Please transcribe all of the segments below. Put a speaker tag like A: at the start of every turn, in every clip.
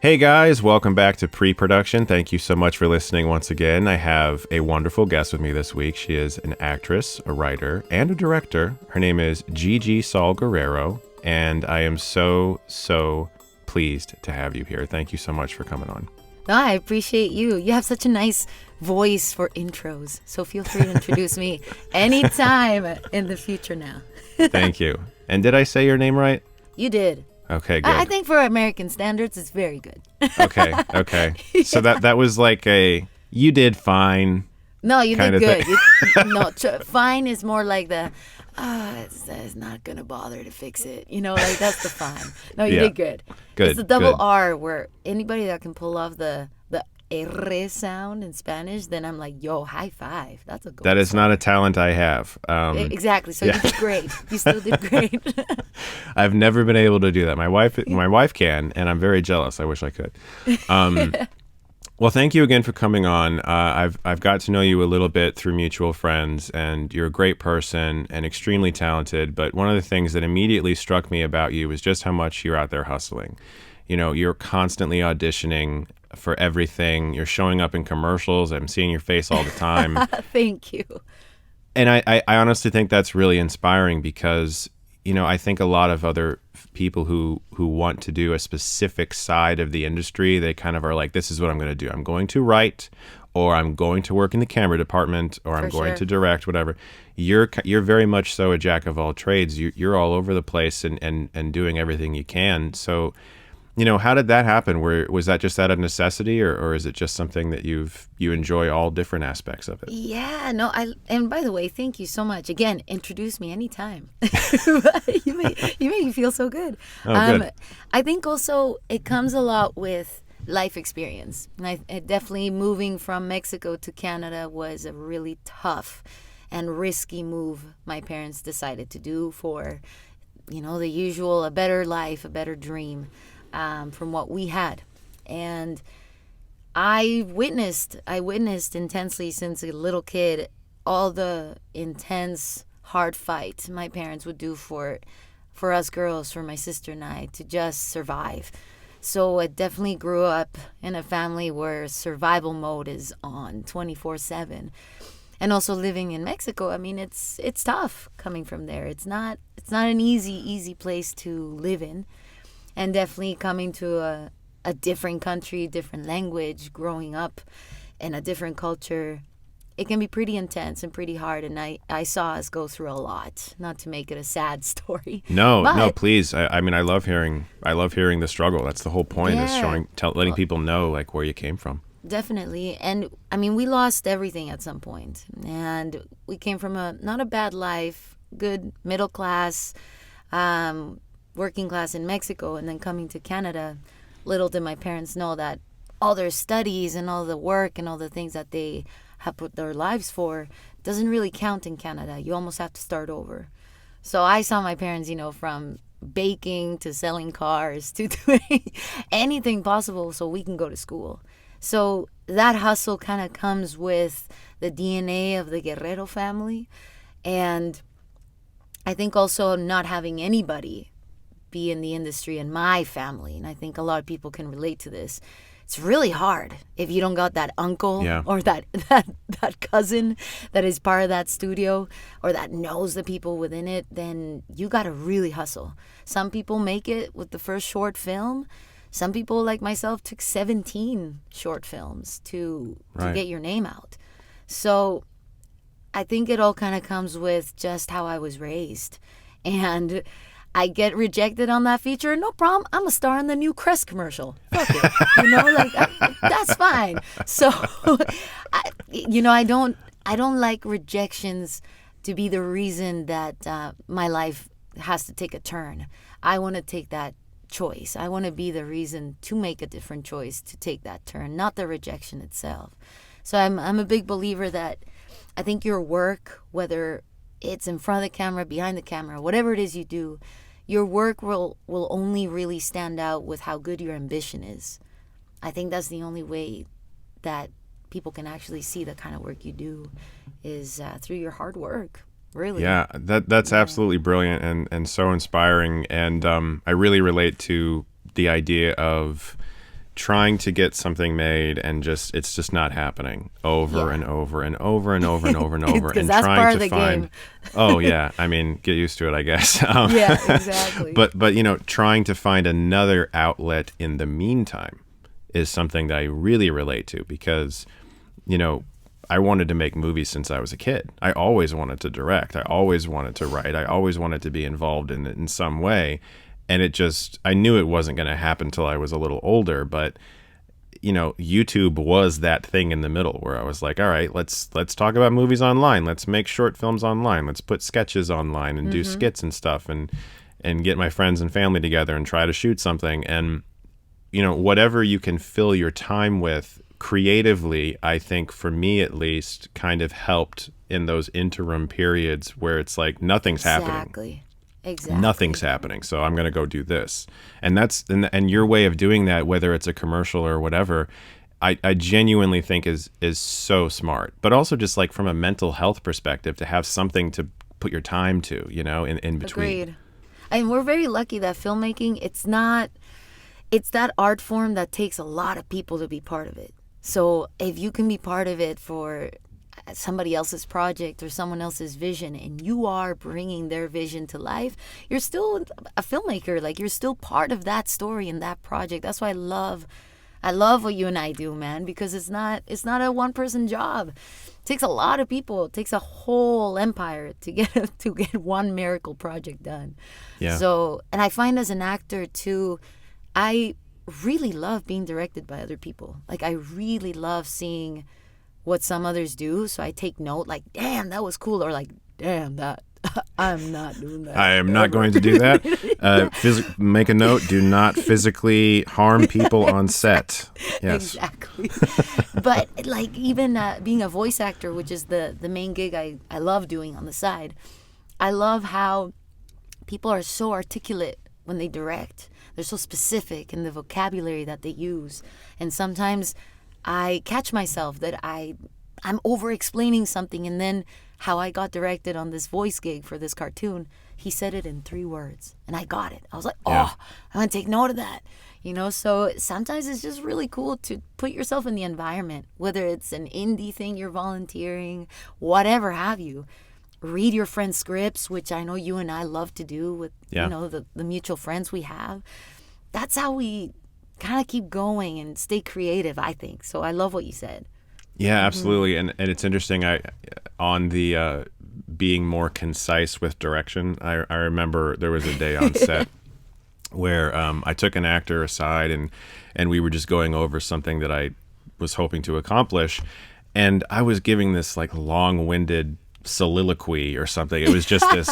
A: Hey guys, welcome back to Pre-Production. Thank you so much for listening once again. I have a wonderful guest with me this week. She is an actress, a writer, and a director. Her name is Gigi Saul Guerrero, and I am so pleased to have you here. Thank you so much for coming on.
B: No, I appreciate you. You have such a nice voice for intros, so feel free to introduce me anytime in the future now.
A: Thank you. And did I say your name right?
B: You did.
A: Okay, good.
B: I think for American standards, it's very good.
A: Okay. So that was like you did fine.
B: No, you did good.
A: No,
B: fine is more like it's not going to bother to fix it. You know, like that's the fine. No, you did good.
A: Good.
B: It's the double
A: good.
B: R where anybody that can pull off the R sound in Spanish, then I'm like, yo, high five. That's a good
A: That is
B: song.
A: not a talent I have.
B: Exactly. So you did great. You still did great.
A: I've never been able to do that. My wife can, and I'm very jealous. I wish I could. Well, thank you again for coming on. I've got to know you a little bit through mutual friends, and you're a great person and extremely talented. But one of the things that immediately struck me about you was just how much you're out there hustling. You know, you're constantly auditioning for everything. You're showing up in commercials. I'm seeing your face all the time.
B: Thank you.
A: And I honestly think that's really inspiring because, you know, I think a lot of other people who want to do a specific side of the industry, they kind of are like, this is what I'm going to do. I'm going to write, or I'm going to work in the camera department, or I'm going to direct, whatever. You're very much so a jack of all trades. You're all over the place and doing everything you can. So, you know, how did that happen? Was that just out of necessity, or is it just something that you enjoy all different aspects of it?
B: Yeah, no, and by the way, thank you so much. Again, introduce me anytime. you make me feel so good.
A: Oh, good.
B: I think also it comes a lot with life experience. And I definitely moving from Mexico to Canada was a really tough and risky move my parents decided to do for, you know, the usual, a better life, a better dream. From what we had. And I witnessed intensely since a little kid all the intense hard fight my parents would do for us girls, for my sister and I, to just survive. So I definitely grew up in a family where survival mode is on 24/7. And also living in Mexico, I mean, it's tough coming from there. It's not an easy place to live in. And definitely coming to a different country, different language, growing up in a different culture, it can be pretty intense and pretty hard. And I saw us go through a lot, not to make it a sad story.
A: No, please. I mean, I love hearing the struggle. That's the whole point, is letting people know like where you came from.
B: Definitely. And I mean, we lost everything at some point. And we came from not a bad life, good middle class, working class in Mexico, and then coming to Canada. Little did my parents know that all their studies and all the work and all the things that they have put their lives for doesn't really count in Canada. You almost have to start over. So I saw my parents, you know, from baking to selling cars to doing anything possible so we can go to school. So that hustle kind of comes with the DNA of the Guerrero family. And I think also not having anybody be in the industry in my family, and I think a lot of people can relate to this. It's really hard if you don't got that uncle or that cousin that is part of that studio or that knows the people within it. Then you got to really hustle. Some people make it with the first short film. Some people, like myself, took 17 short films to get your name out. So I think it all kind of comes with just how I was raised. And I get rejected on that feature, no problem. I'm a star in the new Crest commercial. Fuck it. You know, like that's fine. So, I don't like rejections to be the reason that my life has to take a turn. I want to take that choice. I want to be the reason to make a different choice, to take that turn, not the rejection itself. So I'm a big believer that I think your work, whether it's in front of the camera, behind the camera, whatever it is you do, your work will only really stand out with how good your ambition is. I think that's the only way that people can actually see the kind of work you do is through your hard work. Really.
A: Yeah, that's absolutely brilliant and so inspiring. And I really relate to the idea of trying to get something made and it's just not happening over and over and over and over and over and over and
B: that's
A: trying
B: part
A: to
B: of the
A: find
B: game.
A: oh yeah, I mean, get used to it, I guess.
B: Yeah, exactly.
A: But you know, trying to find another outlet in the meantime is something that I really relate to, because you know, I wanted to make movies since I was a kid. I always wanted to direct. I always wanted to write. I always wanted to be involved in it in some way. And I knew it wasn't going to happen till I was a little older, but you know, YouTube was that thing in the middle where I was like, all right, let's talk about movies online. Let's make short films online. Let's put sketches online and do skits and stuff and get my friends and family together and try to shoot something. And you know, whatever you can fill your time with creatively, I think for me at least kind of helped in those interim periods where it's like nothing's happening.
B: Exactly.
A: Nothing's happening, so I'm going to go do this. And and your way of doing that, whether it's a commercial or whatever, I genuinely think is so smart. But also just like from a mental health perspective, to have something to put your time to, you know, in between.
B: Agreed. And we're very lucky that filmmaking, it's that art form that takes a lot of people to be part of it. So if you can be part of it for somebody else's project or someone else's vision, and you are bringing their vision to life, you're still a filmmaker. Like, you're still part of that story and that project. That's why I love what you and I do, man, because it's not a one person job. It takes a lot of people. It takes a whole empire to get one miracle project done.
A: Yeah.
B: So, and I find as an actor too, I really love being directed by other people. Like, I really love seeing what some others do, so I take note, like, damn, that was cool, or like, damn, that I'm not doing that.
A: I am not going to do that. Make a note: do not physically harm people on set. Yes,
B: exactly. But like, even being a voice actor, which is the main gig I love doing on the side, I love how people are so articulate when they direct. They're so specific in the vocabulary that they use, and sometimes I catch myself that I'm over-explaining something, and then how I got directed on this voice gig for this cartoon, he said it in 3 words, and I got it. I was like, I'm going to take note of that. You know, so sometimes it's just really cool to put yourself in the environment, whether it's an indie thing you're volunteering, whatever have you. Read your friends' scripts, which I know you and I love to do with, you know, the mutual friends we have. That's how we kind of keep going and stay creative, I think. So I love what you said.
A: Yeah, absolutely. And it's interesting, on the being more concise with direction, I remember there was a day on set where I took an actor aside and we were just going over something that I was hoping to accomplish, and I was giving this like long-winded soliloquy or something. It was just this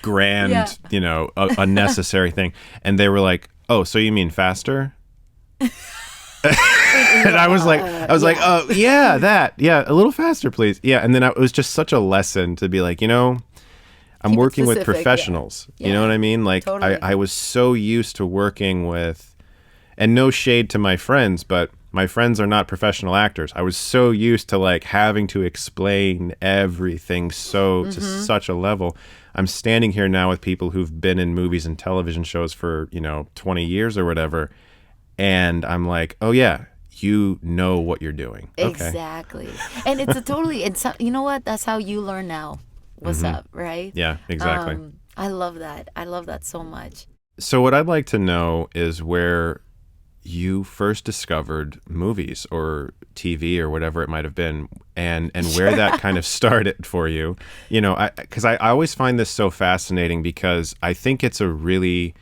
A: grand, you know, unnecessary thing. And they were like, "Oh, so you mean faster?" And I was like, "Oh, yeah, that. Yeah, a little faster, please." Yeah. And then it was just such a lesson to be like, you know, I'm working with professionals. You know what I mean? Like, totally. I was so used to working with, and no shade to my friends, but my friends are not professional actors. I was so used to like having to explain everything to such a level. I'm standing here now with people who've been in movies and television shows for, you know, 20 years or whatever. And I'm like, oh yeah, you know what you're doing.
B: Exactly. Okay. And it's you know what? That's how you learn now. What's up, right?
A: Yeah, exactly.
B: I love that. I love that so much.
A: So what I'd like to know is where you first discovered movies or TV or whatever it might have been, and where that kind of started for you. You know, because I always find this so fascinating, because I think it's a really,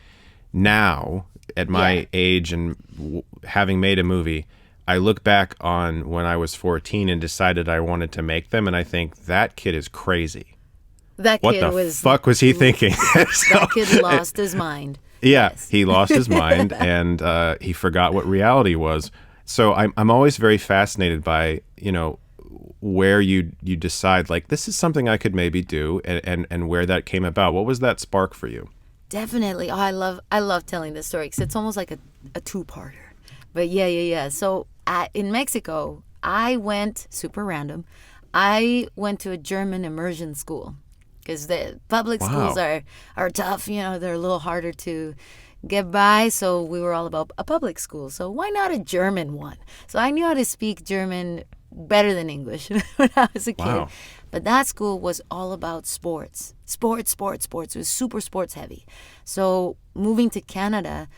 A: now at my age and having made a movie, I look back on when I was 14 and decided I wanted to make them, and I think that kid is crazy. What the fuck was he thinking?
B: That kid lost his mind.
A: Yeah, yes. He lost his mind, and he forgot what reality was. So I'm always very fascinated by, you know, where you decide, like, this is something I could maybe do, and where that came about. What was that spark for you?
B: Definitely. Oh, I love telling this story, because it's almost like a two-parter. But yeah. So in Mexico, I went, super random, I went to a German immersion school, because the public schools are tough. You know, they're a little harder to get by. So we were all about a public school. So why not a German one? So I knew how to speak German better than English when I was a kid.
A: Wow.
B: But that school was all about sports. Sports. It was super sports heavy. So moving to Canada,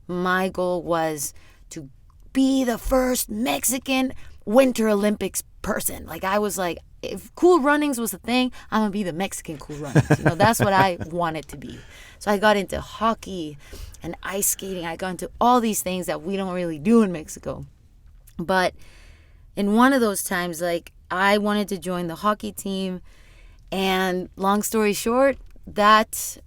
B: my goal was to be the first Mexican Winter Olympics person. Like I was like, if Cool Runnings was a thing, I'm gonna be the Mexican Cool Runnings. That's what I wanted to be. So I got into hockey and ice skating. I got into all these things that we don't really do in Mexico. But in one of those times, like I wanted to join the hockey team, and long story short, that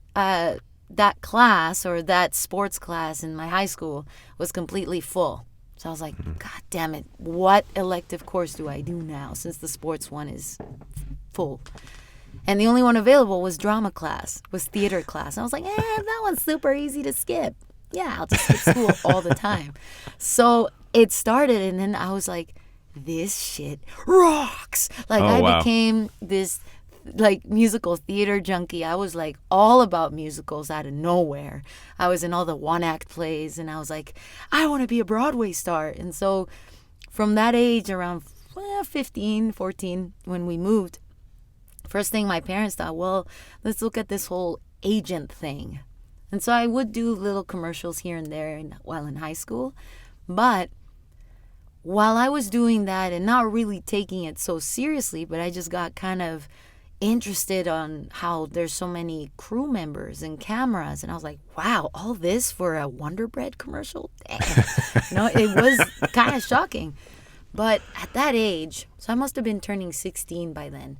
B: class or that sports class in my high school was completely full. So I was like, God damn it, what elective course do I do now since the sports one is full? And the only one available was drama class, was theater class. And I was like, that one's super easy to skip. Yeah, I'll just skip school all the time. So it started, and then I was like, this shit rocks. Like I became this like musical theater junkie. I was like all about musicals out of nowhere. I was in all the one act plays, and I was like, I want to be a Broadway star. And so from that age, around 15, 14, when we moved, first thing my parents thought, well, let's look at this whole agent thing. And so I would do little commercials here and there while in high school. But while I was doing that and not really taking it so seriously, but I just got kind of interested on how there's so many crew members and cameras, and I was like, wow, all this for a Wonder Bread commercial? Damn. It was kind of shocking. But at that age, so I must have been turning 16 by then,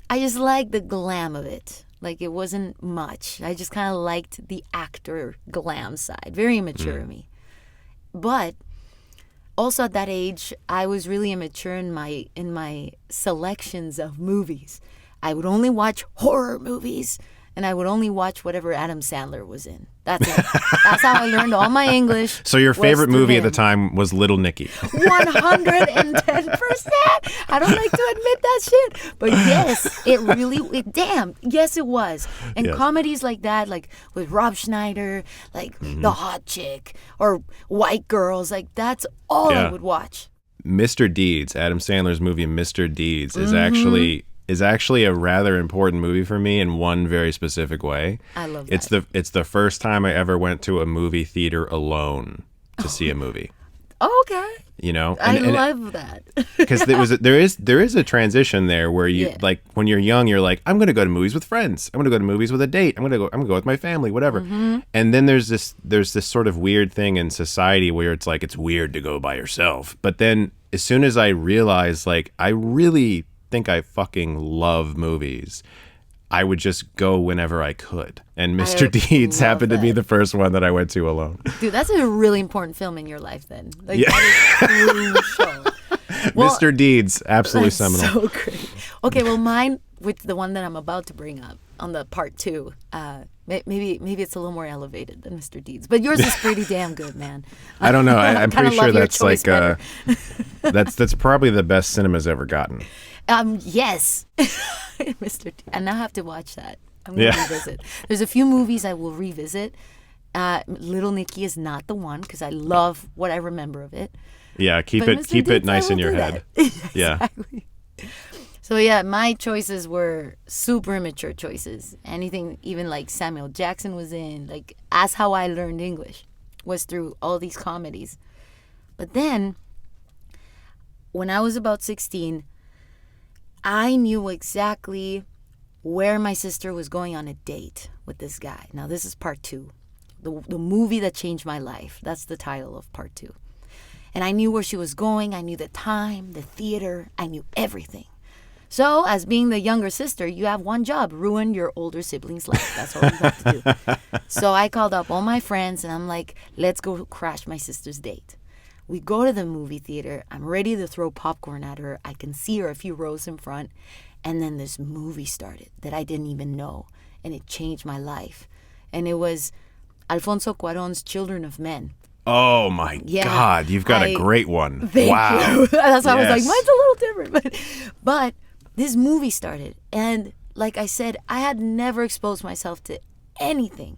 B: I just liked the glam of it. Like it wasn't much. I just kind of liked the actor glam side. Very immature of me. But also at that age, I was really immature in my selections of movies. I would only watch horror movies, and I would only watch whatever Adam Sandler was in. That's it. That's how I learned all my English.
A: So your favorite movie at the time was Little Nicky.
B: 110%. I don't like to admit that shit. But yes, yes, it was. And
A: Yes.
B: comedies like that, like with Rob Schneider, like The Hot Chick, or White Girls, like that's all I would watch.
A: Mr. Deeds, Adam Sandler's movie Mr. Deeds, is actually a rather important movie for me in one very specific way.
B: I love that.
A: It's the first time I ever went to a movie theater alone to see a movie.
B: Okay.
A: I
B: love that.
A: Because there is a transition there where you like when you're young, you're like, I'm going to go to movies with friends. I'm going to go to movies with a date. I'm going to go with my family, whatever. And then there's this sort of weird thing in society where it's like it's weird to go by yourself. But then as soon as I realized like I really think I fucking love movies, I would just go whenever I could. And Mr. Deeds happened to be the first one that I went to alone.
B: Dude, that's a really important film in your life then. Like, that is crucial. Well,
A: Mr. Deeds, absolutely seminal.
B: So great. Okay, well, mine, with the one that I'm about to bring up on the part 2, maybe it's a little more elevated than Mr. Deeds, but yours is pretty damn good, man.
A: I don't know. I'm pretty sure that's like that's probably the best cinema's ever gotten.
B: Yes, Mr. And I have to watch that. I'm gonna revisit. There's a few movies I will revisit. Little Nicky is not the one because I love what I remember of it.
A: Yeah, keep it nice in your head. Yeah.
B: Exactly. So yeah, my choices were super immature choices. Anything even like Samuel Jackson was in, like As How I Learned English was through all these comedies. But then when I was about 16, I knew exactly where my sister was going on a date with this guy. Now this is part 2. The movie that changed my life. That's the title of part 2. And I knew where she was going. I knew the time, the theater. I knew everything. So as being the younger sister, you have one job: ruin your older sibling's life. That's all you have to do. So I called up all my friends and I'm like, let's go crash my sister's date. We go to the movie theater. I'm ready to throw popcorn at her. I can see her a few rows in front. And then this movie started that I didn't even know. And it changed my life. And it was Alfonso Cuarón's Children of Men.
A: Oh my God, you've got a great one.
B: Thank you. That's why I was like, mine's a little different. But this movie started. And like I said, I had never exposed myself to anything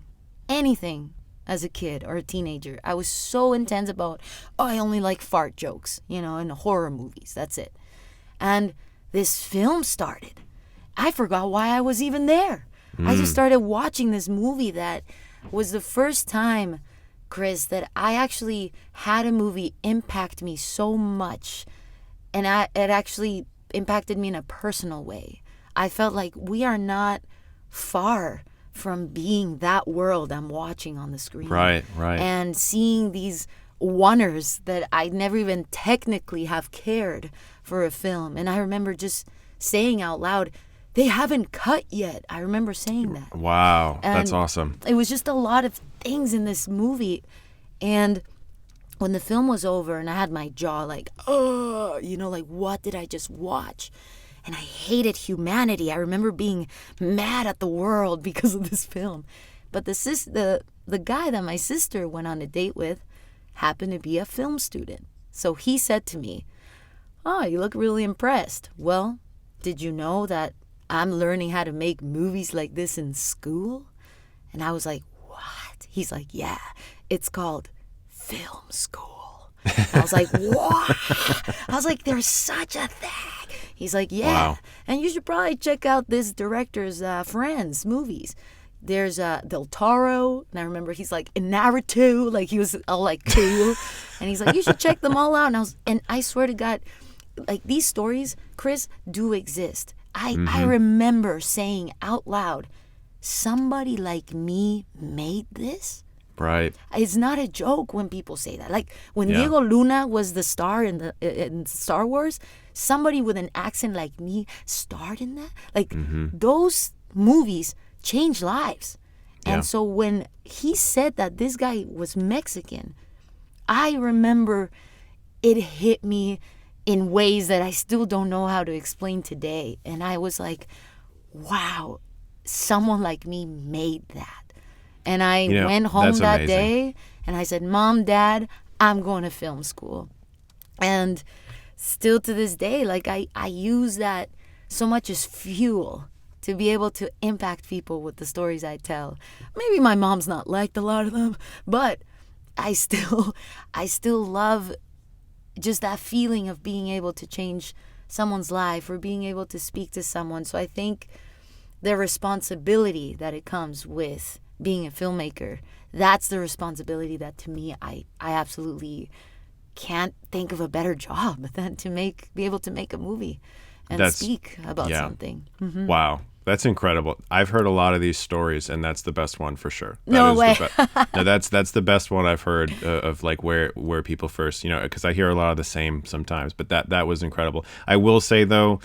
B: as a kid or a teenager. I was so intense about, oh, I only like fart jokes, you know, and horror movies. That's it. And this film started. I forgot why I was even there. I just started watching this movie that was the first time, Chris, that I actually had a movie impact me so much. And it actually impacted me in a personal way. I felt like we are not far from being that world I'm watching on the screen.
A: Right.
B: And seeing these wonders that I never even technically have cared for a film. And I remember just saying out loud, they haven't cut yet. I remember saying that.
A: Wow.
B: And
A: that's awesome.
B: It was just a lot of things in this movie. And when the film was over and I had my jaw like, oh, you know, like, what did I just watch? And I hated humanity. I remember being mad at the world because of this film. But the guy that my sister went on a date with happened to be a film student. So he said to me, oh, you look really impressed. Well, did you know that I'm learning how to make movies like this in school? And I was like, what? He's like, yeah, it's called film school. And I was like, what? I was like, there's such a thing. He's like, yeah.
A: Wow.
B: And you should probably check out this director's Friends movies. There's Del Toro. And I remember he's like, Naruto. Like, he was all like cool. And he's like, you should check them all out. And I swear to God, like, these stories, Chris, do exist. I remember saying out loud, somebody like me made this?
A: Right.
B: It's not a joke when people say that. Like, when Diego Luna was the star in Star Wars, somebody with an accent like me starred in that. Like, those movies change lives. And so when he said that this guy was Mexican, I remember it hit me in ways that I still don't know how to explain today. And I was like, wow, someone like me made that. And I went home that day and I said, Mom, Dad, I'm going to film school. And still to this day, like, I use that so much as fuel to be able to impact people with the stories I tell. Maybe my mom's not liked a lot of them, but I still love just that feeling of being able to change someone's life or being able to speak to someone. So I think the responsibility that it comes with being a filmmaker, that's the responsibility that, to me, I absolutely can't think of a better job than to be able to make a movie and speak about something.
A: Wow. That's incredible. I've heard a lot of these stories, and that's the best one for sure.
B: No way.
A: No, that's the best one I've heard of like where people first, because I hear a lot of the same sometimes, but that was incredible. I will say, though,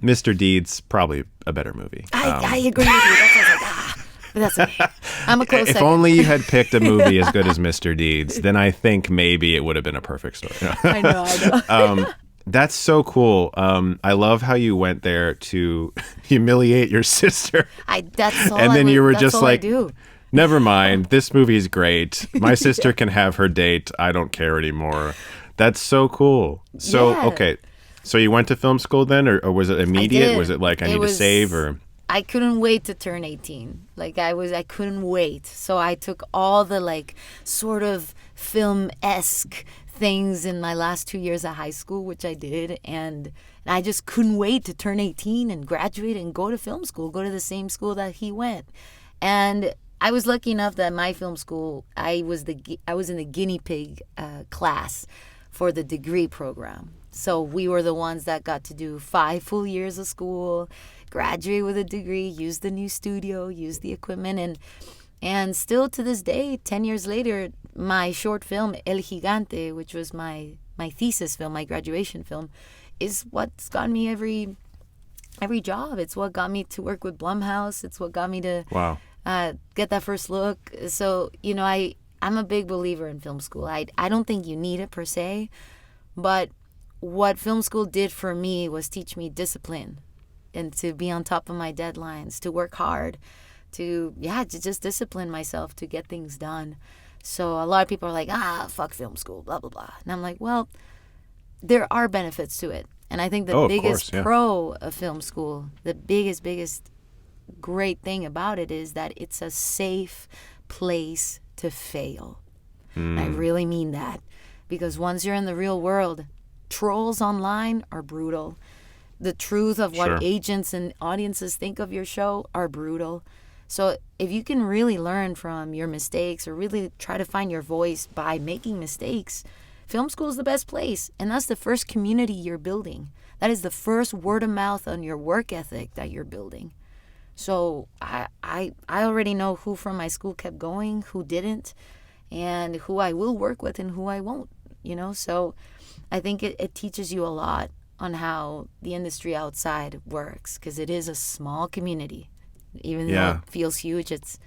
A: Mr. Deeds, probably a better movie.
B: I agree with you. That's what I was like, but that's okay. I'm a close
A: If
B: second.
A: only you had picked a movie as good as Mr. Deeds, then I think maybe it would have been a perfect story.
B: I know.
A: That's so cool. I love how you went there to humiliate your sister.
B: That's all.
A: And then you were
B: that's
A: just
B: all
A: like,
B: I do.
A: never mind. This movie's great. My sister can have her date. I don't care anymore. That's so cool. So,
B: Yeah.
A: okay. So you went to film school then, or was it immediate?
B: did.
A: Was it like, I
B: It
A: need to
B: was-
A: save, or?
B: I couldn't wait to turn 18. Like, I couldn't wait. So I took all the, like, sort of film-esque things in my last 2 years of high school, which I did, and I just couldn't wait to turn 18 and graduate and go to film school, go to the same school that he went. And I was lucky enough that my film school, I was in the guinea pig class for the degree program. So we were the ones that got to do 5 full years of school, graduate with a degree, use the new studio, use the equipment, and still to this day, 10 years later, my short film El Gigante, which was my thesis film, my graduation film, is what's got me every job. It's what got me to work with Blumhouse. It's what got me to get that first look. So, I'm a big believer in film school. I don't think you need it per se, but what film school did for me was teach me discipline and to be on top of my deadlines, to work hard, to just discipline myself to get things done. So a lot of people are like, fuck film school, blah, blah, blah. And I'm like, well, there are benefits to it. And I think the biggest pro of film school, the biggest great thing about it is that it's a safe place to fail. I really mean that, because once you're in the real world, trolls online are brutal. The truth of what
A: Sure.
B: agents and audiences think of your show are brutal. So if you can really learn from your mistakes or really try to find your voice by making mistakes, film school is the best place. And that's the first community you're building. That is the first word of mouth on your work ethic that you're building. So I already know who from my school kept going, who didn't, and who I will work with and who I won't, you know? So I think it teaches you a lot on how the industry outside works, because it is a small community. Even though it feels huge, it's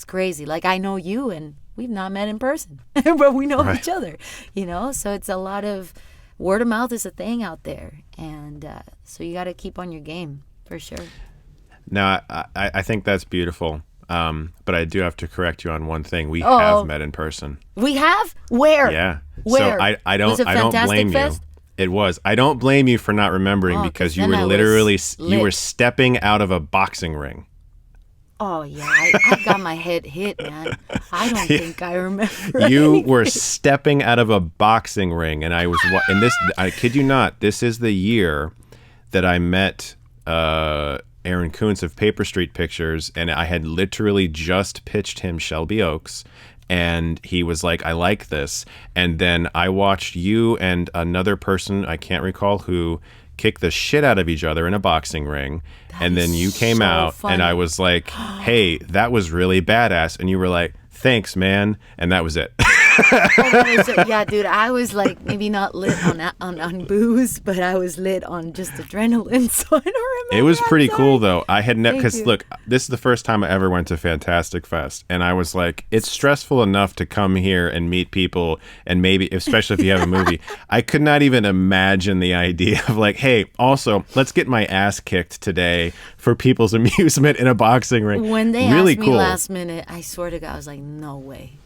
B: crazy. Like, I know you, and we've not met in person, but we know each other, you know? So it's a lot of word of mouth is a thing out there. And so you got to keep on your game, for sure.
A: Now, I think that's beautiful. But I do have to correct you on one thing. We have met in person.
B: We have? Where?
A: Yeah.
B: Where?
A: So I don't blame
B: Fest?
A: you. It was. I don't blame you for not remembering, because you were literally you were stepping out of a boxing ring.
B: Oh yeah, I got my head hit, man. I don't think I remember.
A: You
B: anything.
A: were stepping out of a boxing ring, and and this, I kid you not, this is the year that I met Aaron Kuntz of Paper Street Pictures, and I had literally just pitched him Shelby Oaks, and he was like, I like this. And then I watched you and another person, I can't recall who, kick the shit out of each other in a boxing ring. And then you came out, and I was like, hey, that was really badass. And you were like, thanks, man. And that was it.
B: Yeah, dude, I was like maybe not lit on booze, but I was lit on just adrenaline. So I don't remember.
A: It was pretty cool, though. I had
B: Thank
A: because
B: you.
A: look, this is the first time I ever went to Fantastic Fest, and I was like, it's stressful enough to come here and meet people, and maybe, especially if you have a movie, I could not even imagine the idea of like, hey, also, let's get my ass kicked today for people's amusement in a boxing ring.
B: When they
A: really
B: asked me
A: cool.
B: last minute, I swear to God, I was like, no way.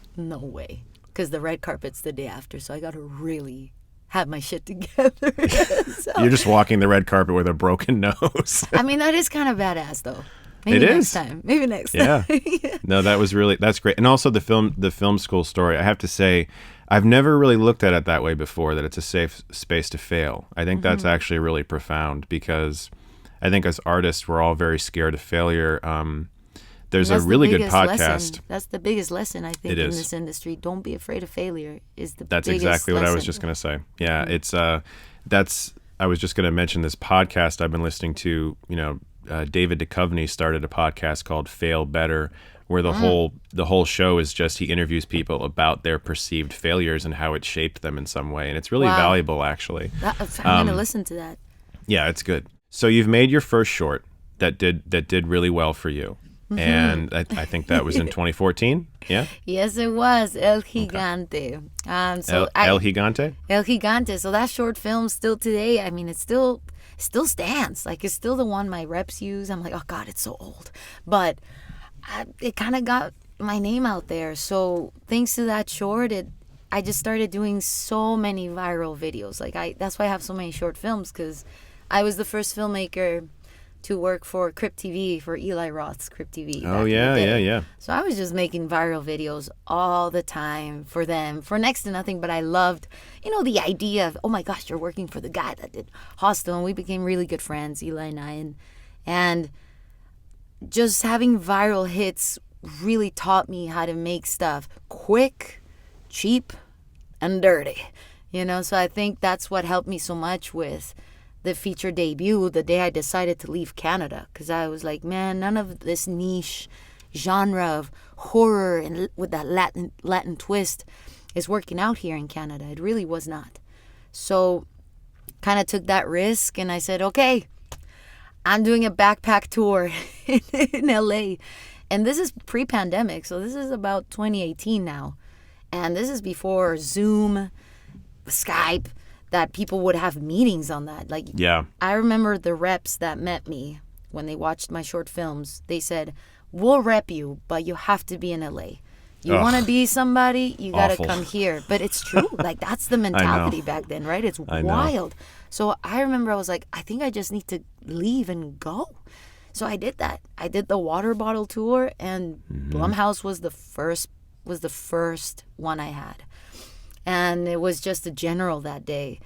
B: Because the red carpet's the day after, so I got to really have my shit together. So,
A: You're just walking the red carpet with a broken nose.
B: I mean, that is kind of badass, though. Maybe
A: It
B: next
A: is.
B: time. Maybe next
A: Yeah.
B: time.
A: No, that's great. And also the film school story, I have to say, I've never really looked at it that way before, that it's a safe space to fail. I think that's actually really profound, because I think as artists, we're all very scared of failure. There's a really good podcast.
B: Lesson. That's the biggest lesson, I think,
A: It
B: in
A: is.
B: this industry. Don't be afraid of failure is the
A: That's
B: biggest
A: exactly what I was
B: lesson.
A: just going to say. Yeah, it's I was just going to mention this podcast I've been listening to. You know, David Duchovny started a podcast called Fail Better, where the whole show is just he interviews people about their perceived failures and how it shaped them in some way, and it's really valuable, actually.
B: I'm going to listen to that.
A: Yeah, it's good. So you've made your first short that did really well for you. And I think that was in 2014. Yeah.
B: Yes, it was El Gigante.
A: El Gigante.
B: El Gigante. So that short film still today, I mean, it still stands. Like, it's still the one my reps use. I'm like, oh God, it's so old. But it kind of got my name out there. So thanks to that short, I just started doing so many viral videos. Like, that's why I have so many short films, because I was the first filmmaker to work for Crypt TV, for Eli Roth's Crypt TV.
A: Oh, yeah.
B: So I was just making viral videos all the time for them, for next to nothing. But I loved, the idea of, oh my gosh, you're working for the guy that did Hostel. And we became really good friends, Eli and I. And just having viral hits really taught me how to make stuff quick, cheap, and dirty. So I think that's what helped me so much with the feature debut, the day I decided to leave Canada, because I was like, man, none of this niche genre of horror and with that Latin twist is working out here in Canada. It really was not. So kind of took that risk, and I said, okay, I'm doing a backpack tour in LA. And this is pre-pandemic, so this is about 2018 now. And this is before Zoom, Skype, that people would have meetings on that. Like,
A: Yeah.
B: I remember the reps that met me when they watched my short films. They said, we'll rep you, but you have to be in LA. You want to be somebody, you got to
A: Awful.
B: come here. But it's true. Like, that's the mentality back then, right? It's wild. So I remember I was like, I think I just need to leave and go. So I did that. I did the water bottle tour, and Blumhouse was the first was the first one I had. And it was just a general that day.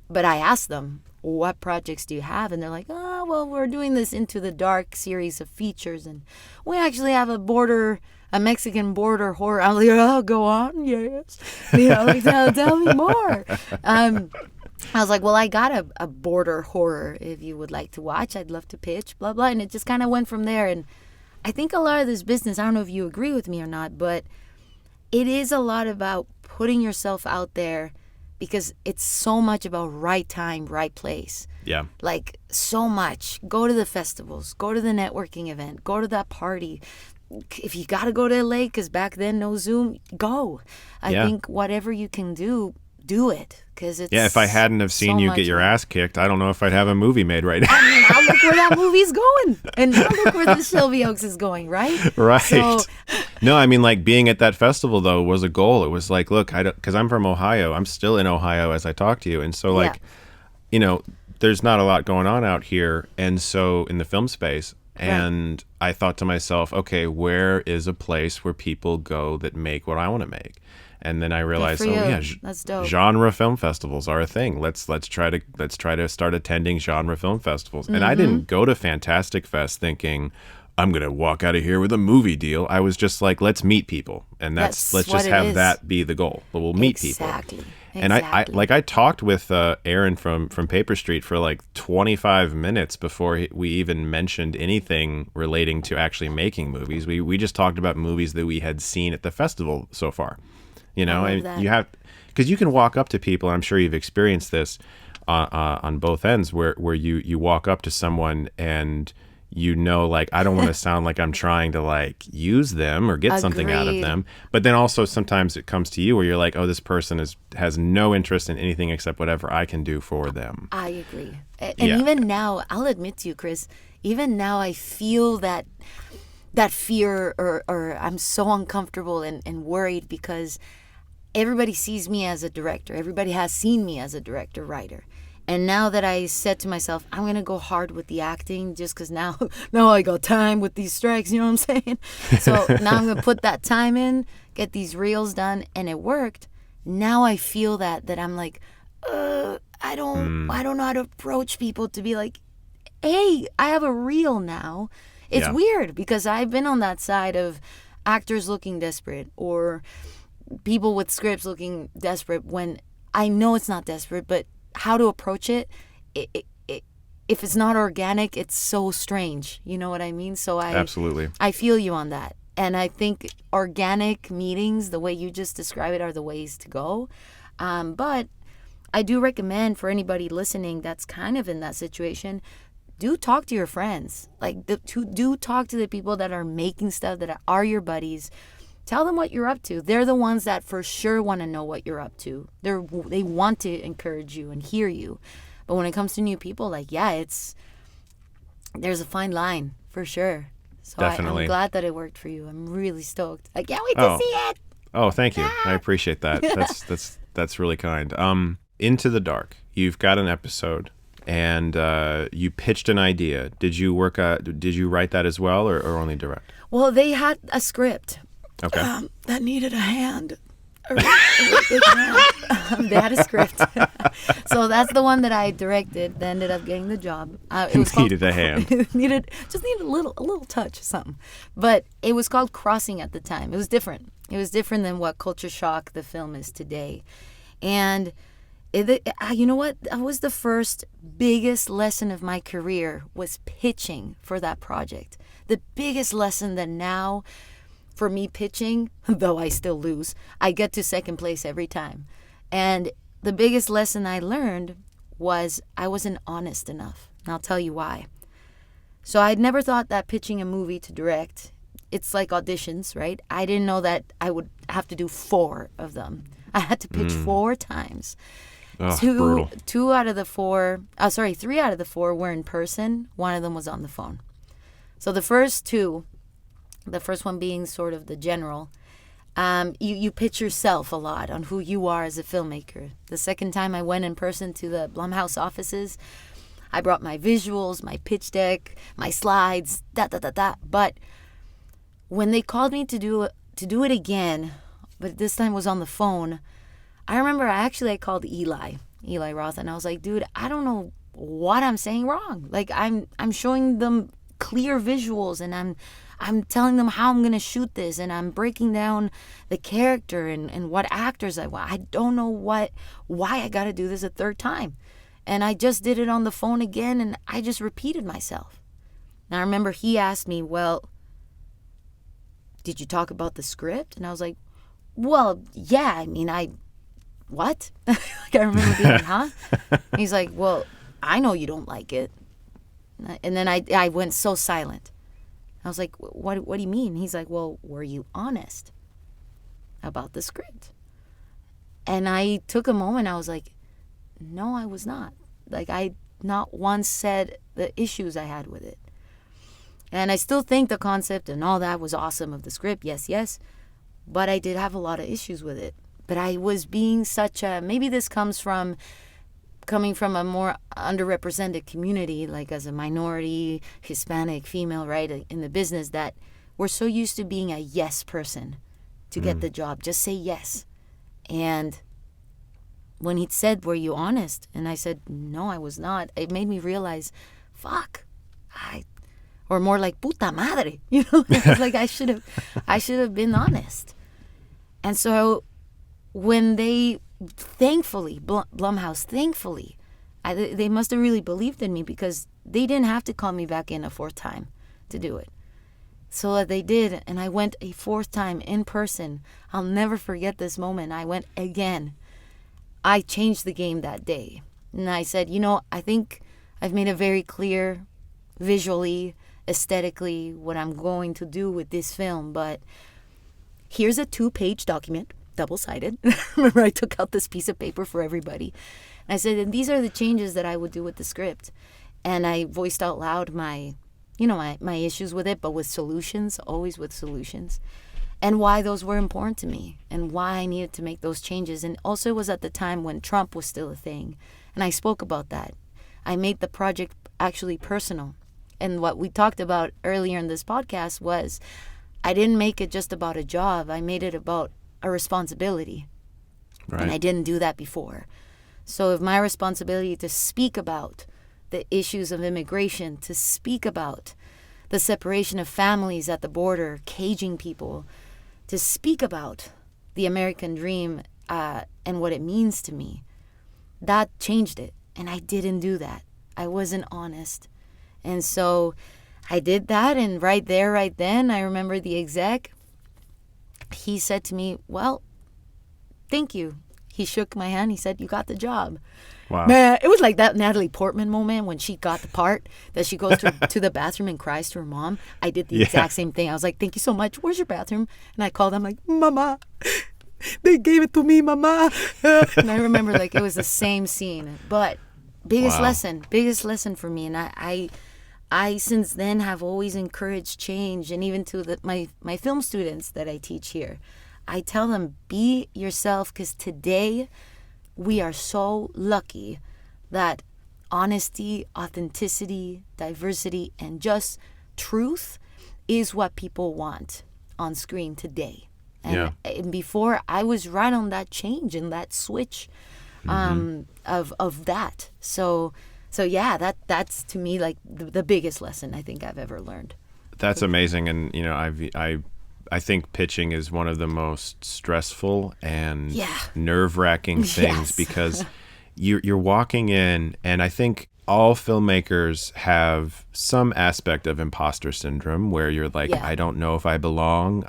B: But I asked them, what projects do you have? And they're like, oh, well, we're doing this Into the Dark series of features. And we actually have a Mexican border horror. I'm like, oh, go on, yes. Like, tell me more. I was like, well, I got a border horror if you would like to watch. I'd love to pitch, blah, blah. And it just kind of went from there. And I think a lot of this business, I don't know if you agree with me or not, but it is a lot about putting yourself out there because it's so much about right time, right place.
A: Yeah.
B: Like, so much. Go to the festivals. Go to the networking event. Go to that party. If you got to go to LA, because back then, no Zoom, go. I think whatever you can do it. Cause it's
A: if I hadn't have seen you get your ass kicked, I don't know if I'd have a movie made right now.
B: Now look where that movie's going. And now look where the Shelby Oaks is going, right?
A: Right.
B: So,
A: no, I mean, like, being at that festival, though, was a goal. It was like, look, because I'm from Ohio. I'm still in Ohio as I talk to you. And so, like, there's not a lot going on out here. And so in the film space. And I thought to myself, okay, where is a place where people go that make what I want to make? And then I realized,
B: that's dope.
A: Genre film festivals are a thing. Let's try to start attending genre film festivals. And I didn't go to Fantastic Fest thinking I'm gonna walk out of here with a movie deal. I was just like, let's meet people, and let's just have that be the goal. But we'll meet people. And I talked with Aaron from Paper Street for like 25 minutes before we even mentioned anything relating to actually making movies. We just talked about movies that we had seen at the festival so far. And you have, because you can walk up to people, and I'm sure you've experienced this on both ends, where you walk up to someone and like, I don't want to sound like I'm trying to like use them or get something out of them. But then also sometimes it comes to you where you're like, oh, this person has no interest in anything except whatever I can do for them.
B: I agree. And even now, I'll admit to you, Chris, even now I feel that fear or I'm so uncomfortable and worried because everybody sees me as a director. Everybody has seen me as a director, writer. And now that I said to myself, I'm going to go hard with the acting just because now I got time with these strikes, you know what I'm saying? So now I'm going to put that time in, get these reels done, and it worked. Now I feel that I'm like, I don't know how to approach people to be like, hey, I have a reel now. It's weird because I've been on that side of actors looking desperate or people with scripts looking desperate when I know it's not desperate, but how to approach it, if it's not organic, it's so strange. You know what I mean? So
A: absolutely.
B: I feel you on that. And I think organic meetings, the way you just describe it, are the ways to go. But I do recommend for anybody listening that's kind of in that situation, do talk to your friends. Like, do talk to the people that are making stuff, that are your buddies. Tell them what you're up to. They're the ones that for sure want to know what you're up to. They want to encourage you and hear you. But when it comes to new people, like, there's a fine line for sure. So
A: definitely.
B: I'm glad that it worked for you. I'm really stoked. I can't wait to see it.
A: Oh, thank you. I appreciate that. That's really kind. Into the Dark. You've got an episode. And you pitched an idea. Did you write that as well, or only direct?
B: Well, they had a script.
A: Okay.
B: That needed a hand. They had a script. So that's the one that I directed. That ended up getting the job. It was
A: needed a hand.
B: needed a little touch of something. But it was called Crossing at the time. It was different. It was different than what Culture Shock the film is today. And you know what? That was the first biggest lesson of my career, was pitching for that project. The biggest lesson that now, for me pitching, though I still lose, I get to second place every time. And the biggest lesson I learned was I wasn't honest enough. And I'll tell you why. So I'd never thought that pitching a movie to direct, it's like auditions, right? I didn't know that I would have to do 4 of them. I had to pitch 4 times.
A: Oh,
B: 3 out of the 4 were in person. 1 of them was on the phone. So the first 2, the first one being sort of the general, you pitch yourself a lot on who you are as a filmmaker. The second time I went in person to the Blumhouse offices, I brought my visuals, my pitch deck, my slides, But when they called me to do it again but this time was on the phone. I remember I called Eli Roth, and I was like, dude, I don't know what I'm saying wrong. Like I'm showing them clear visuals, and I'm telling them how I'm gonna shoot this, and I'm breaking down the character and what actors I want. I don't know why I gotta do this a third time. And I just did it on the phone again, and I just repeated myself. And I remember he asked me, well, did you talk about the script? And I was like, well, yeah, I mean, what? Like, I remember being, huh? And he's like, well, I know you don't like it. And then I went so silent. I was like, what do you mean? He's like, well, were you honest about the script? And I took a moment. I was like, no, I was not. Like, I not once said the issues I had with it. And I still think the concept and all that was awesome of the script. Yes. But I did have a lot of issues with it. But I was being maybe this comes from coming from a more underrepresented community, like as a minority, Hispanic, female, right, in the business, that we're so used to being a yes person to get the job. Just say yes. And when he said, were you honest? And I said, no, I was not. It made me realize, fuck, or more like, puta madre. You know, like I should have been honest. And so when they, thankfully, Blumhouse, they must have really believed in me, because they didn't have to call me back in a fourth time to do it. So they did, and I went a fourth time in person. I'll never forget this moment. I went again. I changed the game that day. And I said, I think I've made it very clear visually, aesthetically, what I'm going to do with this film. But here's a 2-page document, double-sided. Remember, I took out this piece of paper for everybody. And I said, and these are the changes that I would do with the script. And I voiced out loud my issues with it, but with solutions, always with solutions. And why those were important to me, and why I needed to make those changes. And also, it was at the time when Trump was still a thing. And I spoke about that. I made the project actually personal. And what we talked about earlier in this podcast was, I didn't make it just about a job. I made it about a responsibility. Right. And I didn't do that before. So if my responsibility to speak about the issues of immigration, to speak about the separation of families at the border, caging people, to speak about the American dream and what it means to me, that changed it. And I didn't do that. I wasn't honest. And so I did that, and right then, I remember the exec, he said to me, well, thank you. He shook my hand. He said, you got the job.
A: Wow.
B: Man, it was like that Natalie Portman moment when she got the part that she goes to the bathroom and cries to her mom. I did the exact same thing. I was like, thank you so much. Where's your bathroom? And I called. I'm like, Mama, they gave it to me, Mama. And I remember like it was the same scene. But biggest lesson for me. And I since then have always encouraged change. And even to my film students that I teach here, I tell them, be yourself, because today we are so lucky that honesty, authenticity, diversity, and just truth is what people want on screen today. And before, I was right on that change and that switch of that. So yeah, that's to me like the biggest lesson I think I've ever learned.
A: That's amazing. And I think pitching is one of the most stressful and nerve-wracking things because you're walking in, and I think all filmmakers have some aspect of imposter syndrome where you're like, I don't know if I belong.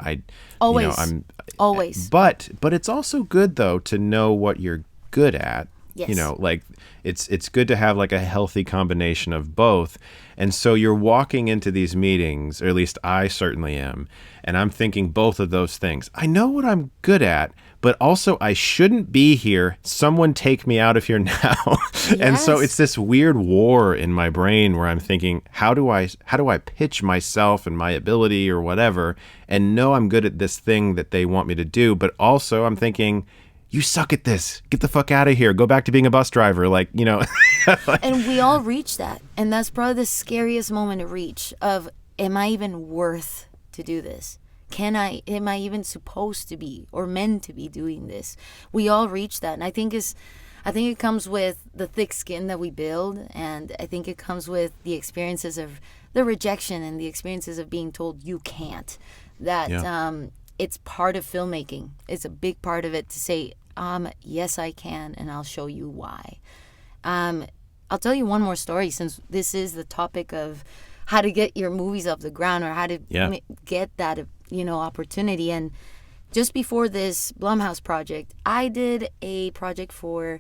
B: Always.
A: But it's also good though to know what you're good at.
B: Yes.
A: Like it's good to have like a healthy combination of both. And so you're walking into these meetings, or at least I certainly am, and I'm thinking both of those things. I know what I'm good at, but also I shouldn't be here. Someone take me out of here now. Yes. And so it's this weird war in my brain where I'm thinking, how do I pitch myself and my ability or whatever and know I'm good at this thing that they want me to do, but also I'm thinking, you suck at this. Get the fuck out of here. Go back to being a bus driver.
B: And we all reach that. And that's probably the scariest moment to reach of, am I even worth to do this? Am I even supposed to be or meant to be doing this? We all reach that. And I think it comes with the thick skin that we build. And I think it comes with the experiences of the rejection and the experiences of being told you can't. That it's part of filmmaking. It's a big part of it to say, yes, I can, and I'll show you why. I'll tell you one more story, since this is the topic of how to get your movies off the ground, or how to get that, opportunity. And just before this Blumhouse project, I did a project for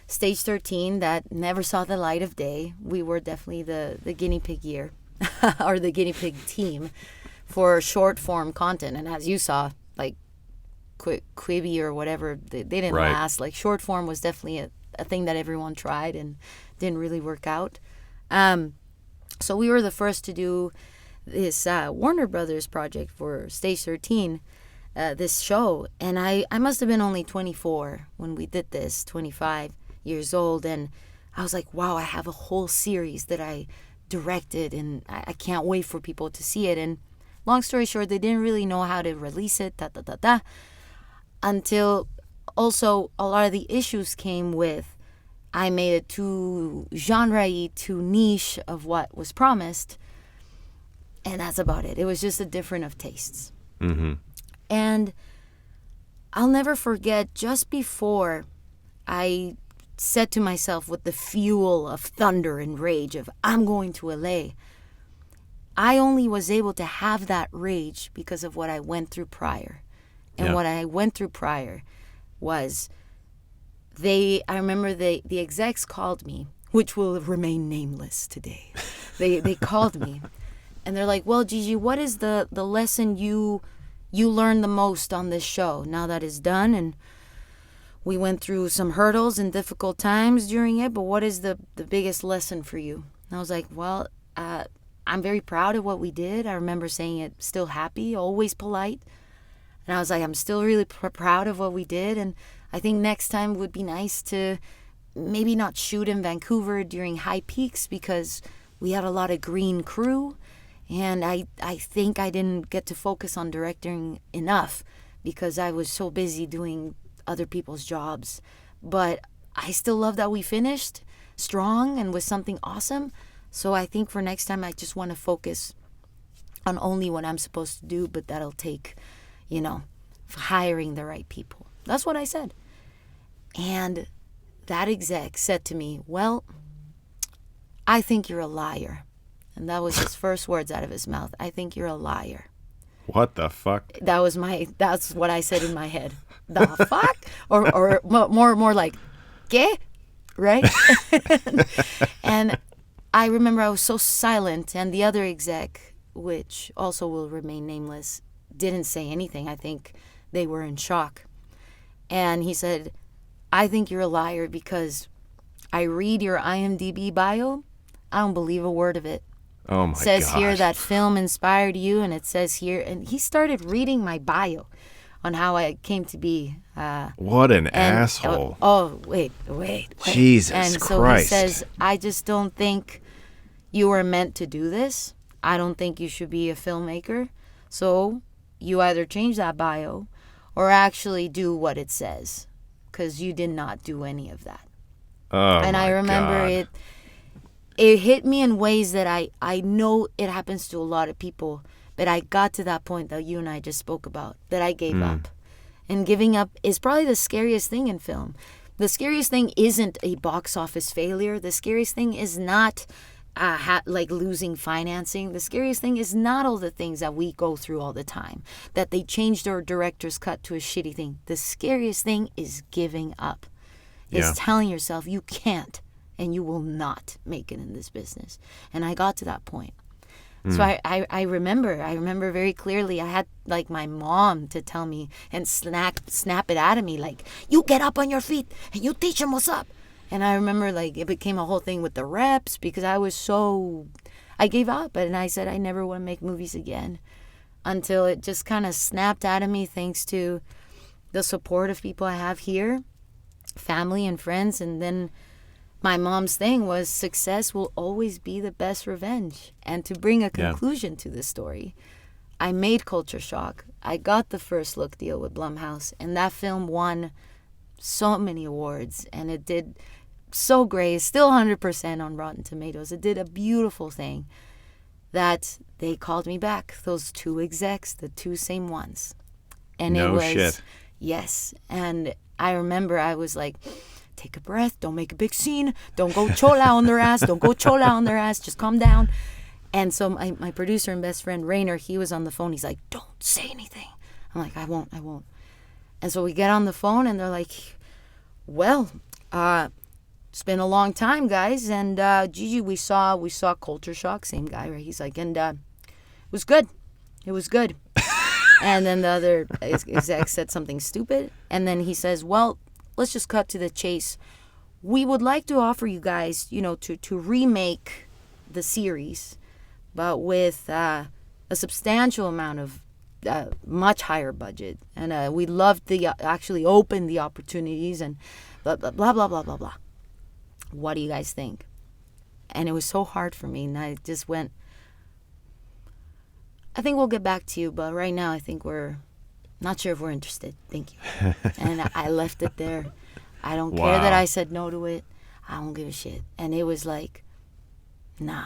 B: Stage 13 that never saw the light of day. We were definitely the guinea pig year, or the guinea pig team for short form content. And as you saw, like Quibi or whatever, they didn't last. Like short form was definitely a thing that everyone tried and didn't really work out. So we were the first to do this Warner Brothers project for Stage 13, this show. And I must have been only 24 when we did this, 25 years old. And I was like, wow, I have a whole series that I directed, and I can't wait for people to see it. And long story short, they didn't really know how to release it, until also a lot of the issues came with I made it too genre-y, too niche of what was promised. And that's about it. It was just a difference of tastes.
A: Mm-hmm.
B: And I'll never forget, just before I said to myself with the fuel of thunder and rage of I'm going to LA, I only was able to have that rage because of what I went through prior. And what I went through prior was I remember the execs called me, which will remain nameless today. They called me, and they're like, well, Gigi, what is the lesson you learned the most on this show now that it's done? And we went through some hurdles and difficult times during it, but what is the biggest lesson for you? And I was like, well, I'm very proud of what we did. I remember saying it, still happy, always polite. And I was like, I'm still really proud of what we did. And I think next time would be nice to maybe not shoot in Vancouver during high peaks, because we had a lot of green crew. And I think I didn't get to focus on directing enough because I was so busy doing other people's jobs. But I still love that we finished strong and with something awesome. So I think for next time, I just want to focus on only what I'm supposed to do, but that'll take, hiring the right people. That's what I said. And that exec said to me, well, I think you're a liar. And that was his first words out of his mouth. I think you're a liar.
A: What the fuck?
B: That's what I said in my head. The fuck? Or more like, ¿qué? Right? And I remember I was so silent, and the other exec, which also will remain nameless, didn't say anything. I think they were in shock. And he said, I think you're a liar because I read your IMDb bio. I don't believe a word of it.
A: Oh my God.
B: It says here that film inspired you, and it says here, and he started reading my bio on how I came to be.
A: What an asshole.
B: Wait.
A: Jesus
B: and so
A: Christ.
B: He says, I just don't think you were meant to do this. I don't think you should be a filmmaker. So you either change that bio or actually do what it says, because you did not do any of that.
A: Oh,
B: and I remember
A: God.
B: It hit me in ways that I know it happens to a lot of people, but I got to that point that you and I just spoke about, that I gave up. And giving up is probably the scariest thing in film. The scariest thing isn't a box office failure. The scariest thing is not like losing financing. The scariest thing is not all the things that we go through all the time, that they changed our director's cut to a shitty thing. The scariest thing is giving up. It's telling yourself you can't and you will not make it in this business. And I got to that point. So I remember very clearly, I had like my mom to tell me and snap it out of me, like, you get up on your feet and you teach them what's up. And I remember like it became a whole thing with the reps because I gave up, and I said I never want to make movies again, until it just kind of snapped out of me thanks to the support of people I have here, family and friends. And then my mom's thing was success will always be the best revenge. And to bring a conclusion to this story, I made Culture Shock I got the first look deal with Blumhouse, and that film won so many awards, and it did so great. It's still 100% on Rotten Tomatoes. It did a beautiful thing that they called me back, those two execs, the two same ones. And
A: No
B: it was,
A: shit.
B: yes. And I remember I was like, take a breath, don't make a big scene, don't go chola on their ass, don't go chola on their ass, just calm down. And so my producer and best friend, Rainer, he was on the phone. He's like, don't say anything. I'm like, I won't. And so we get on the phone, and they're like, well, it's been a long time, guys. And Gigi, we saw Culture Shock, same guy, right? He's like, and it was good. It was good. And then the other exec said something stupid. And then he says, well, let's just cut to the chase. We would like to offer you guys, to remake the series, but with a substantial amount of much higher budget. And we love to actually open the opportunities and blah, blah, blah, blah, blah, blah, blah. What do you guys think? And it was so hard for me. And I just went, I think we'll get back to you. But right now, I think we're not sure if we're interested. Thank you. And I left it there. I don't care that I said no to it. I don't give a shit. And it was like, nah.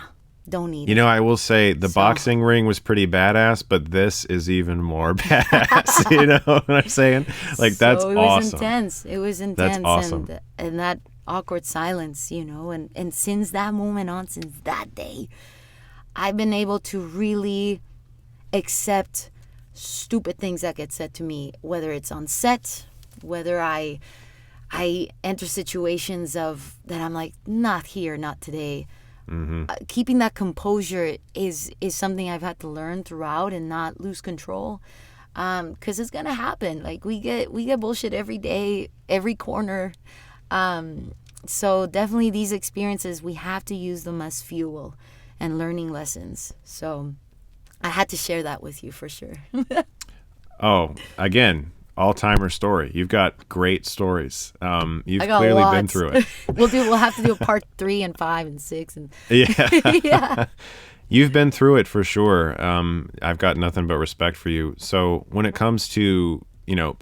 B: Don't need it.
A: I will say the boxing ring was pretty badass, but this is even more badass. You know what I'm saying? Like, that's awesome.
B: It was intense. It was intense.
A: That's awesome.
B: And that awkward silence, and since that moment on, since that day, I've been able to really accept stupid things that get said to me, whether it's on set, whether I enter situations of that I'm like, not here, not today. Mm-hmm. Keeping that composure is something I've had to learn throughout and not lose control, because it's gonna happen. Like we get bullshit every day, every corner. So definitely these experiences, we have to use them as fuel and learning lessons. So I had to share that with you for sure.
A: Oh, again, all-timer story. You've got great stories. You've
B: got
A: clearly
B: lots.
A: been through it.
B: We'll have to do a part 3 and 5 and 6 and
A: yeah.
B: yeah.
A: You've been through it for sure. I've got nothing but respect for you. So when it comes to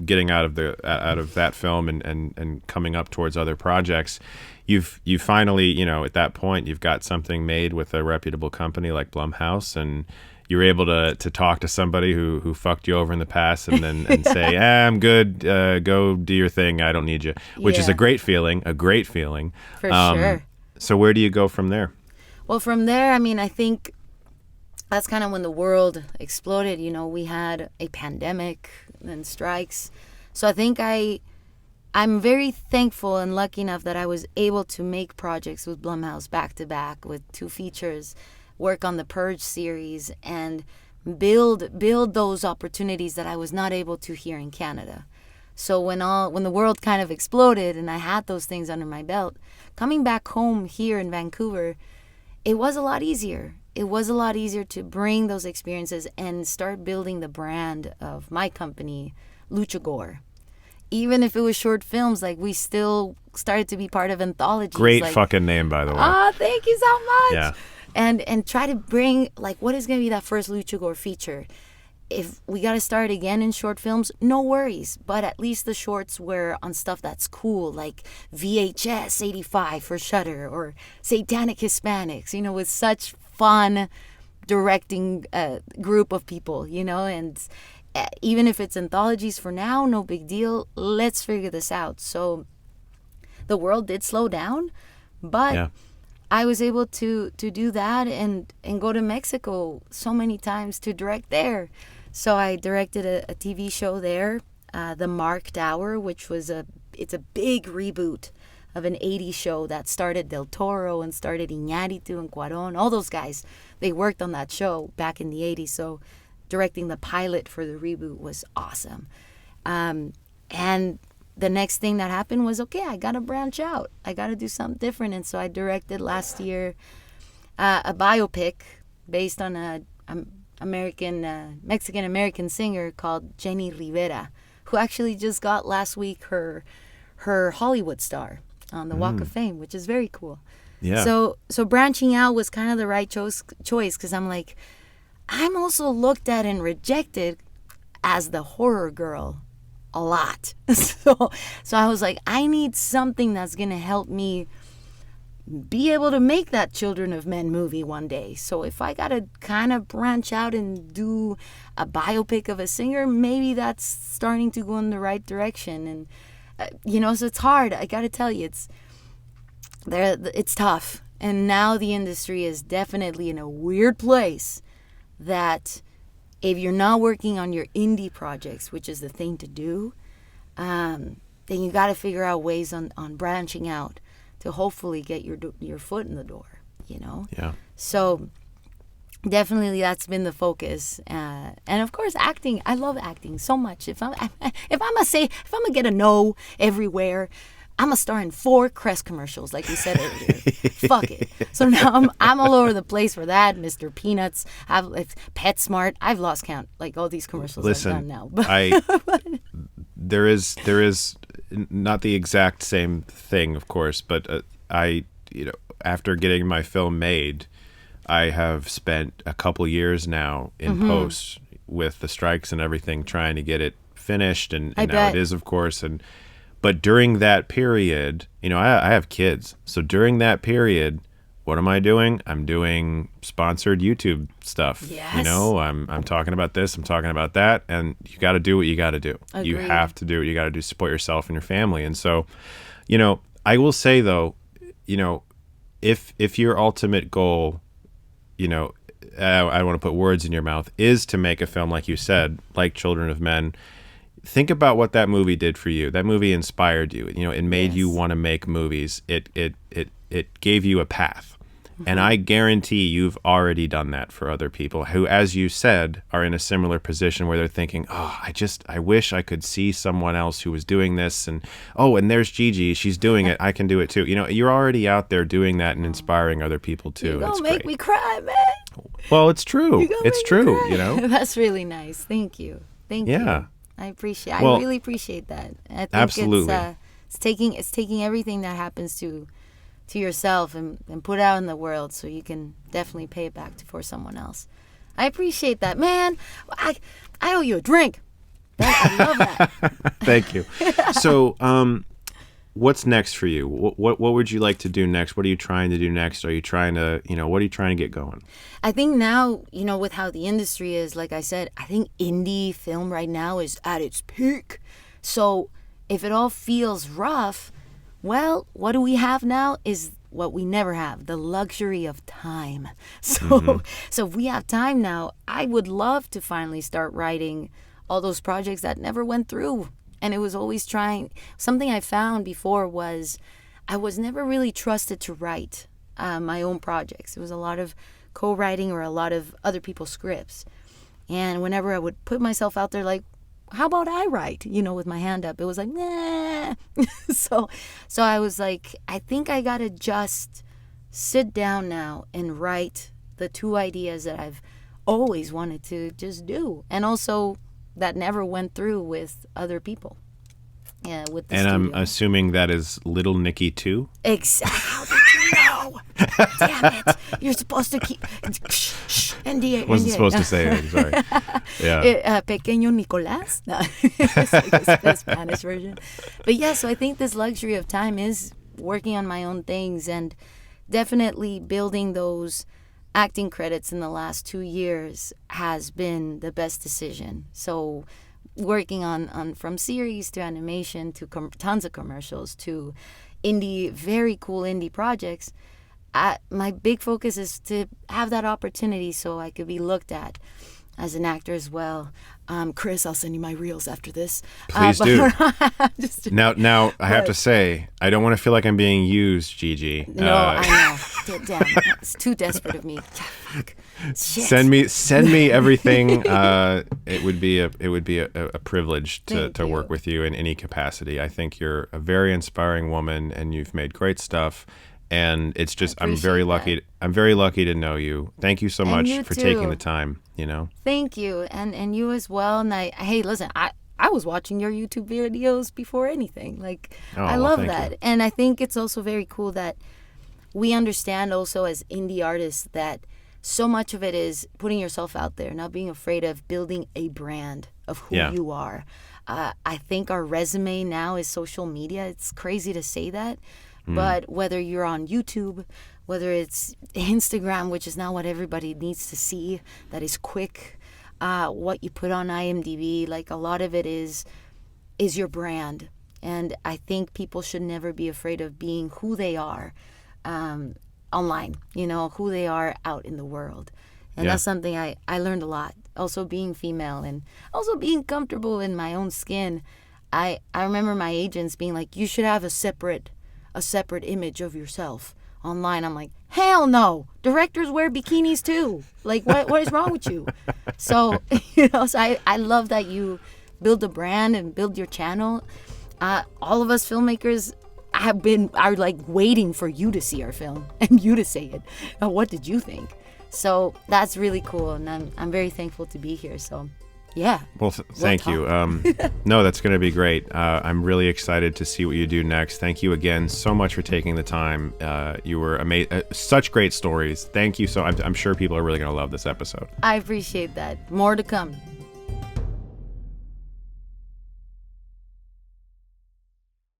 A: getting out of that film and coming up towards other projects, you finally at that point you've got something made with a reputable company like Blumhouse, and you're able to talk to somebody who fucked you over in the past and then
B: yeah.
A: say, I'm good, go do your thing, I don't need you, which is a great feeling.
B: For sure.
A: So where do you go from there?
B: Well, from there, I think that's kind of when the world exploded. We had a pandemic and strikes. So I think I'm very thankful and lucky enough that I was able to make projects with Blumhouse back to back with 2 features, work on the Purge series, and build those opportunities that I was not able to here in Canada. So when the world kind of exploded and I had those things under my belt, coming back home here in Vancouver, it was a lot easier. It was a lot easier to bring those experiences and start building the brand of my company, Lucha Gore. Even if it was short films, like we still started to be part of anthologies.
A: Great fucking name, by the way.
B: Oh, thank you so much.
A: Yeah.
B: And try to bring, like, what is going to be that first Lucha Gore feature? If we got to start again in short films, no worries. But at least the shorts were on stuff that's cool, like VHS 85 for Shudder or Satanic Hispanics, with such fun directing group of people, and even if it's anthologies for now, no big deal. Let's figure this out. So the world did slow down, but... Yeah. I was able to do that and go to Mexico so many times to direct there. So I directed a TV show there, The Marked Hour, which was it's a big reboot of an 80s show that started Del Toro and started Iñárritu and Cuarón. All those guys, they worked on that show back in the 80s. So directing the pilot for the reboot was awesome. And the next thing that happened was, okay, I got to branch out. I got to do something different. And so I directed last year a biopic based on a Mexican-American singer called Jenny Rivera, who actually just got last week her Hollywood star on the Walk of Fame, which is very cool.
A: Yeah.
B: So branching out was kind of the right choice because I'm like, I'm also looked at and rejected as the horror girl a lot. So I was like, I need something that's going to help me be able to make that Children of Men movie one day. So if I got to kind of branch out and do a biopic of a singer, maybe that's starting to go in the right direction. And, so it's hard. I got to tell you, it's tough. And now the industry is definitely in a weird place that if you're not working on your indie projects, which is the thing to do, then you got to figure out ways on branching out to hopefully get your foot in the door,
A: Yeah.
B: So definitely that's been the focus. And of course, acting. I love acting so much. If I'm gonna get a no everywhere, I'm gonna star in 4 Crest commercials, like you said earlier. Fuck it. So now I'm all over the place for that. Mr. Peanuts, PetSmart. I've lost count. Like all these commercials I've done now.
A: There is not the exact same thing, of course, but after getting my film made, I have spent a couple years now in post with the strikes and everything, trying to get it finished, and now it is, of course. But during that period, I have kids, so during that period, what am I doing? I'm doing sponsored YouTube stuff.
B: Yes.
A: I'm talking about this, I'm talking about that, and you got to do what you got to do.
B: Agreed.
A: You have to do what you got to do to support yourself and your family. And so, I will say though, if your ultimate goal, I don't want to put words in your mouth, is to make a film like you said, like Children of Men, think about what that movie did for you. That movie inspired you. It made you want to make movies. It gave you a path. And I guarantee you've already done that for other people who, as you said, are in a similar position where they're thinking, oh, I wish I could see someone else who was doing this. And there's Gigi. She's doing it. I can do it too. You're already out there doing that and inspiring other people too.
B: You're gonna make me cry, man.
A: Well, it's true. It's true,
B: That's really nice. Thank you. Thank you.
A: Yeah.
B: I really appreciate that. I think
A: absolutely.
B: It's taking everything that happens to yourself and put it out in the world so you can definitely pay it back for someone else. I appreciate that, man. I owe you a drink. I love that.
A: Thank you. So, what's next for you? What would you like to do next? What are you trying to do next? Are you trying to, what are you trying to get going?
B: I think now, with how the industry is, like I said, I think indie film right now is at its peak. So if it all feels rough, well, what do we have now is what we never have, the luxury of time. So if we have time now, I would love to finally start writing all those projects that never went through. And it was always something I found before was I was never really trusted to write my own projects. It was a lot of co-writing or a lot of other people's scripts. And whenever I would put myself out there, like, how about I write, with my hand up, it was like, nah. So I was like, I think I got to just sit down now and write the 2 ideas that I've always wanted to just do. And also that never went through with other people. Yeah, with the studio.
A: I'm assuming that is Little Nicky 2?
B: Exactly. How did you know? Damn it. You're supposed to keep... NDA.
A: Wasn't supposed to say it. Sorry. Yeah.
B: Pequeño Nicolás? No. It's like the Spanish version. But yeah, so I think this luxury of time is working on my own things and definitely building those acting credits in the last 2 years has been the best decision. So working on from series to animation to tons of commercials to very cool indie projects, my big focus is to have that opportunity so I could be looked at as an actor as well. Chris, I'll send you my reels after this.
A: Please do. Now, I have to say, I don't want to feel like I'm being used, Gigi.
B: No, I know. Damn, it's too desperate of me. Fuck. Shit.
A: Send me everything. It would be a privilege to work with you in any capacity. I think you're a very inspiring woman, and you've made great stuff. And it's just I'm very lucky to know you. Thank you so much for taking the time,
B: Thank you. And you as well. And hey, listen, I was watching your YouTube videos before anything. I love that. And I think it's also very cool that we understand also as indie artists that so much of it is putting yourself out there, not being afraid of building a brand of who
A: Yeah.
B: you are. I think our resume now is social media. It's crazy to say that, but whether you're on YouTube, whether it's Instagram, which is now what everybody needs to see, that is quick, what you put on IMDb, like a lot of it is your brand. And I think people should never be afraid of being who they are online, who they are out in the world. And
A: Yeah.
B: that's something I learned a lot. Also being female and also being comfortable in my own skin. I remember my agents being like, you should have a separate image of yourself online. I'm like, hell no. Directors wear bikinis too. Like, what is wrong with you? So, so I love that you build a brand and build your channel. All of us filmmakers are like waiting for you to see our film and you to say it. What did you think? So that's really cool, and I'm very thankful to be here. So, yeah.
A: Well, thank you. No, that's going to be great. I'm really excited to see what you do next. Thank you again so much for taking the time. You were amazing. Such great stories. Thank you. I'm sure people are really going to love this episode.
B: I appreciate that. More to come.